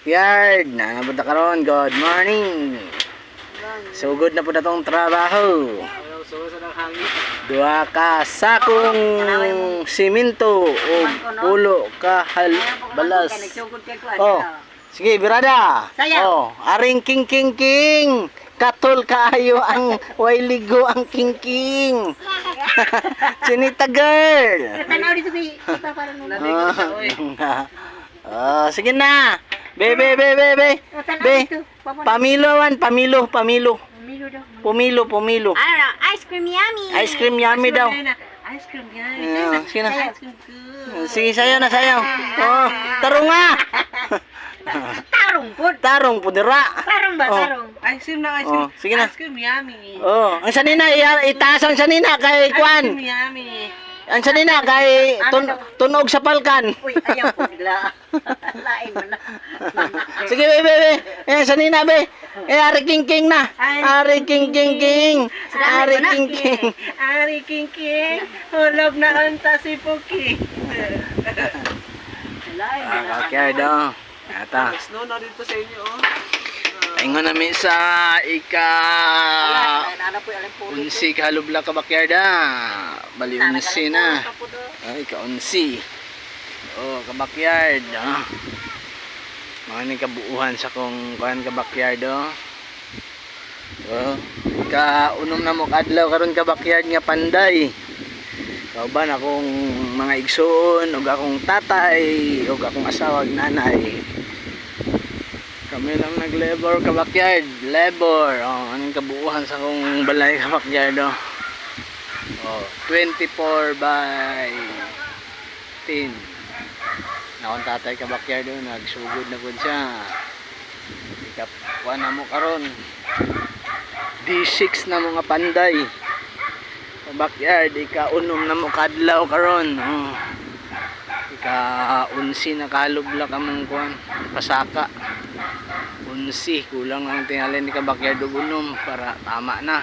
Backyard na napunta karon. Good morning. Sugod na po na tong trabaho. Duha ka sakong simento o pulo ka balas. Oh, sige birada. Oh, aring king. Katol kaayo ang wailigo ang king. Chinita girl. Tanaw dito bi para Sige na. Be. Pamilo. Pumilo. Ano, ice cream yummy. Ice cream yummy daw. Ice cream yummy. Sige na. Sige, sayo na. Oh, tarong nga. Tarong po dira. Tarong ba, tarong? Ice cream na, ice cream. Oh, sige na. Ice cream yummy. Oh, ang sanina itaas ang sanina kay Kwan. Ice cream yummy. Ang sanina kay tunog sa palkan. Uy, ayaw ko bigla. Lain mo na. Sige, be. Sanina, be. Ari king na. Ari king. Ari king. Hulog na anta si Puki. Kakaya daw. Ata. Snow na dito sa inyo, oh. Ingon namin sa unsi kahalubla ka bakyarda. Bali unsi na. Ay, ka-unsi. Oh, kabakyard. Mga ni kabuuhan sa kong kuhan kabakyard. Oh, ka-unom na mo kadlaw karon kabakyard nga panday. Kauban akong mga igsoon, o akong tatay, o akong asawa, nanay. Kami lang nag-labor kabakyard. Labor. Oh, anong kabuuhan sa kong balay kabakyard. Oh, 24 by 10. Nakon tatay kabakyard. Nagsugod na po siya. Ikapuan na mo karon. D6 na mga panday. Kabakyard. Ika-unom na mo kadlaw karon. Oh. Ika-unsi na kalubla ka mong kuhan. Pasaka. Unsi, kulang lang tingalin ni kabakyard unom para tama na.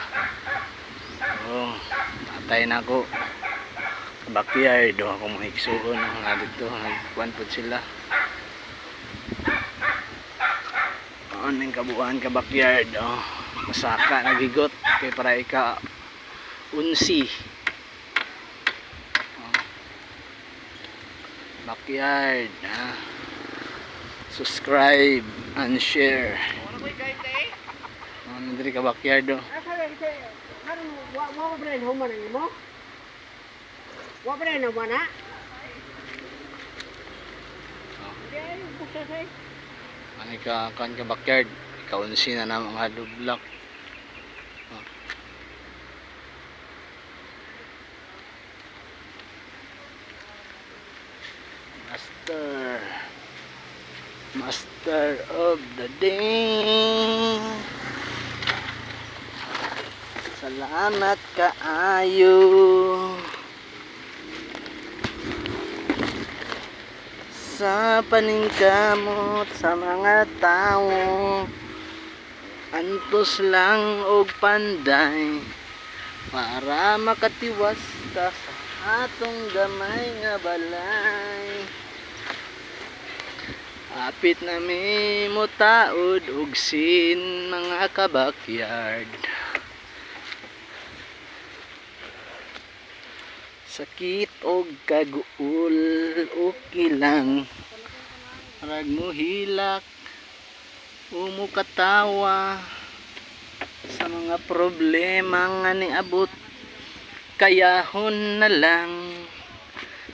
Oh, patay na ako. Kabakyard, ako mga iksuon nga dito, nagkuhan po sila. Ano yung kabuuan kabakyard, oh, masaka, nagigot, kaya para ika unsi. Oh. Backyard, subscribe and share. Ano diri ka backyard do? Ano ka kan ka backyard? Ikaw unsi na na mga dublak. Master of the day. Salamat kaayo sa paningkamot sa mga tao. Antos lang og panday para makatiwas ka sa atong gamay nga balay. Apit na mi mo taod og sin mga kabakyard. Sakit og kaguol okay lang. Rag mo hilak umo katawa sa mga problema nga niabot. Kayahon na lang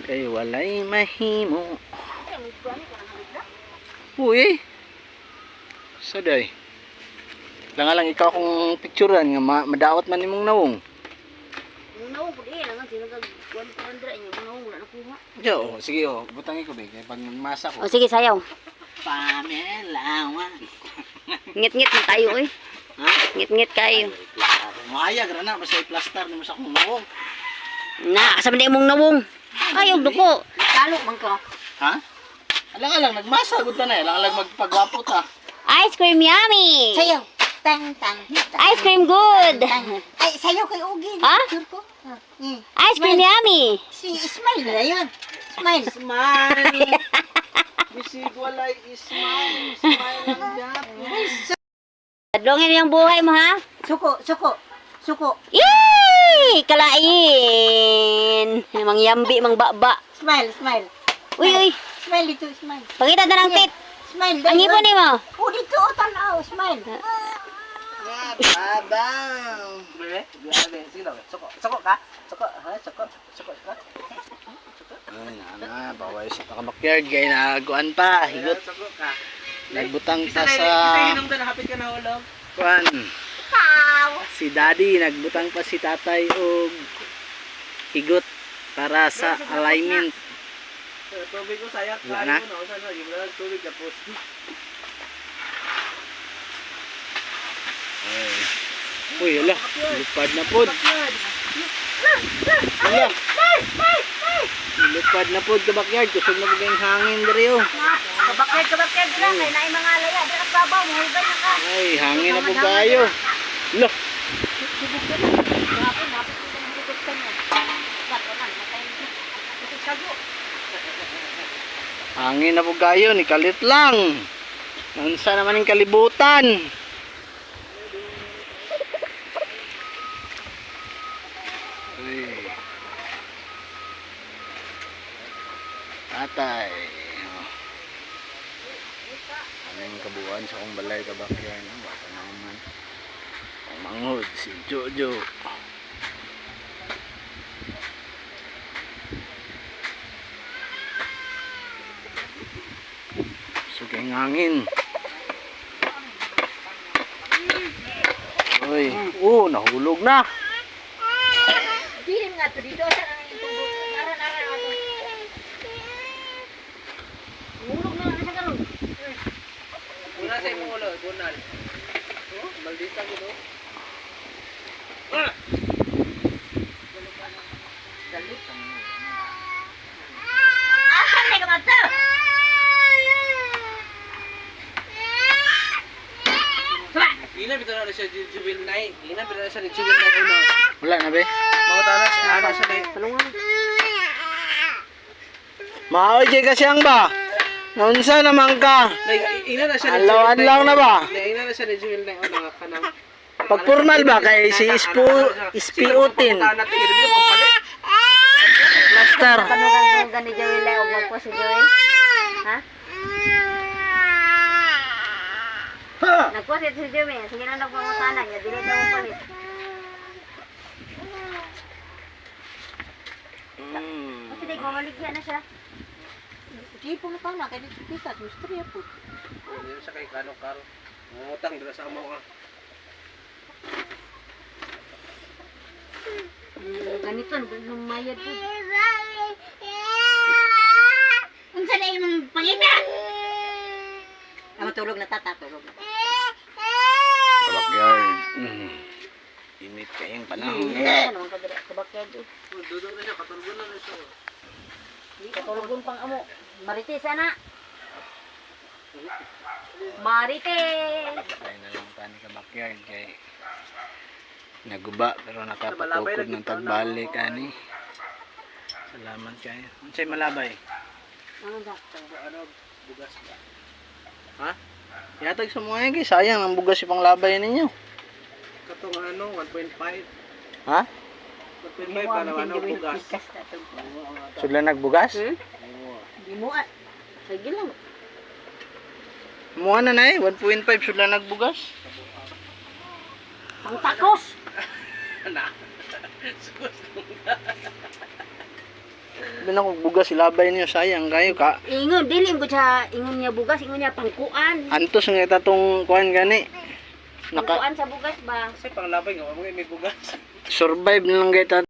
kay walay mahimo. Uy, saday. Lang ikaw kung picturean nga madaot man nimong nawong. Nawong pud lang sino kag 100 niyo nawong wala na kuha. Yo, sige butangi ko kay pag masa ko. O sige sayaw. Pamelawan. Ngit-ngit na tayo Ha? Ngit-ngit kayo. Maya gra na basta i-plaster nimo sa akong nawong. Na, asa man imong nawong? Ayaw duko. Talo man ko. Ha? Alang nagmasa gud ta na, alang magpagwapo ta. Ice cream yummy. Sayaw. Tang. Ice cream good. Ay, sayaw kay Ugin. Ha? Sure ko. Ice cream yummy. Si Smile na yun. Smile. Bisig walay smile. Smile lang dyan. Adlongin yung buhay mo, ha? Suko, suko, suko. Yay! Kalain! Mang yambi, mang baba. Smile, smile. Uy, uy. Smile dito, smile. Pangita na ng tit. Smile. Ang ipon ni mo. Oh, dito, oh, tanaw, smile. Abang. Bebe, bebe, sige daw. Soko ka? Soko, ha? Soko ka? Ay, na, bawal sa backyard kay naguan pa, higot. Soko ka. Nagbutang pa sa hapit ka na ulam. kuan. Si daddy nagbutang pa si tatay og higot para sa alignment. Tubig ko sayang. Wala na? Usan na, gimana tubig tapos. Uy, ala, lupad na pod. Ala. Lupad na pod ka backyard, kusog na paging hangin diri oh. Kabakyad lang. Kaya na yung mga laya. Di ang babaw. Mahulgay na ka. Ay, hangin na po kayo. Ala. Hangin na po kayo, ni kalit lang. Nansa naman yung kalibutan. Uy. Tatay. Oh. Anong kabuuan sa kong balay kabakyan. Baka naman. Ang manghod si Jojo. Sugeng hangin. Uy, nahulog na. Dilim nga to dito. Saan ang itubog? Naran ako. Mulog na lang siya karon. Una sa imong ulo, bunal. Oh, maldita ko. Asan na ka mata? Ina bitaw na siya jubil nai. Ina bitaw na siya jubil nai uno. Wala na be. Mga tanas ana siya nai. Talungan. Maoy jay ka siyang ba? Naunsa naman ka? Ina na siya. Adlaw na ba? Ina na siya ni jubil nai uno kanang. Pag formal ba kay si ispiutin. Master. Kanugan ni Joel ay og magpo si Joel. Ha? Nagpo si Joel. Sige na nagpamutana niya. Dili daw mo palit. Kasi di mamaligya na siya. Di po na tao na, kaya dito pikat, mystery po. Hindi siya kay kano-karo. Ngutang dira sa amo ka. Ganito, lumayad po. Unsa na yung pangita? Matulog na tata, tulog na. Backyard. Init kayong panahon. Ano ang kabakyad doon? Dudo na siya, katulgon na siya. Katulugon pang amo. Marites ana. Marites. Ay na lang tani ka backyard kay naguba pero nakapatukod ng tagbalik ani. Salamat kayo. Unsay malabay? Ang dakto. Ano, bugas ba? Ha? Yatag sa mga kay sayang ang bugas ipang labay ninyo. Katong ano, 1.5. Ha? 1.5 pa naman ang bugas. Sila nagbugas? Di mo at. Sige lang. Muha na na 1.5 sila nagbugas. Pang takos. Na. Bin ako bugas ilabay niyo sayang kayo ka. Ingon, dili ko siya, ingon niya bugas, ingon niya pangkuan. Antos nga tatong kuan gani. Pangkuan sa bugas ba? Kasi panglabay nga, may bugas. Survive na lang kita